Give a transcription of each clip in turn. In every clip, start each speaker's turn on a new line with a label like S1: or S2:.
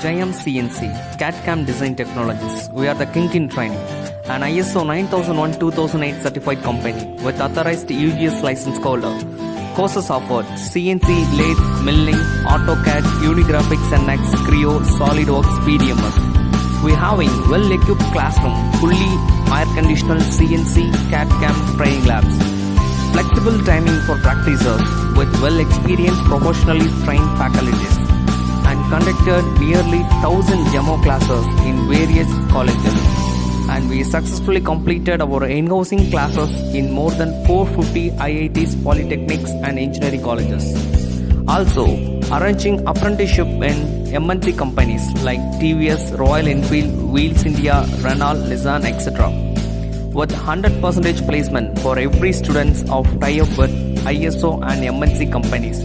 S1: JAYAMCNC CAD-CAM Design Technologies. We are the king in training. An ISO 9001-2008 certified company with authorized UGS license holder. Courses offered: CNC, Lathe, Milling, AutoCAD, Unigraphics, NX, Creo, SolidWorks, PDMS. We have a well-equipped classroom, fully air-conditioned CNC, CAD-CAM training labs. Flexible timing for practitioners with well-experienced professionally trained faculties, and conducted nearly 1,000 demo classes in various colleges. And we successfully completed our in-housing classes in more than 450 IITs, polytechnics and engineering colleges. Also, arranging apprenticeship in MNC companies like TVS, Royal Enfield, Wheels India, Renault, Nissan, etc. with 100% placement for every students of tie-up with ISO and MNC companies,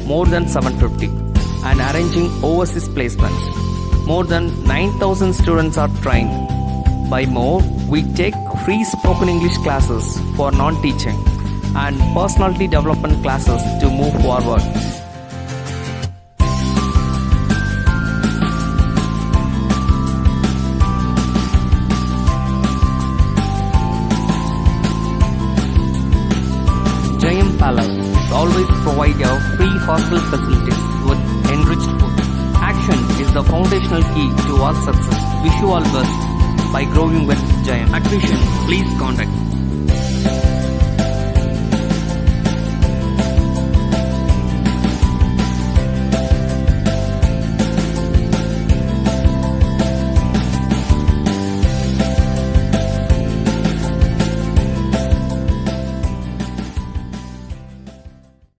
S1: more than 750, and arranging overseas placements. More than 9,000 students are trained. By more, we take free spoken English classes for non-teaching and personality development classes to move forward. JAYAM Palace always provide a free hostel facilities with enriched food. Action is the foundational key to all success. Wish you all best by growing with JAYAM. Admission, please contact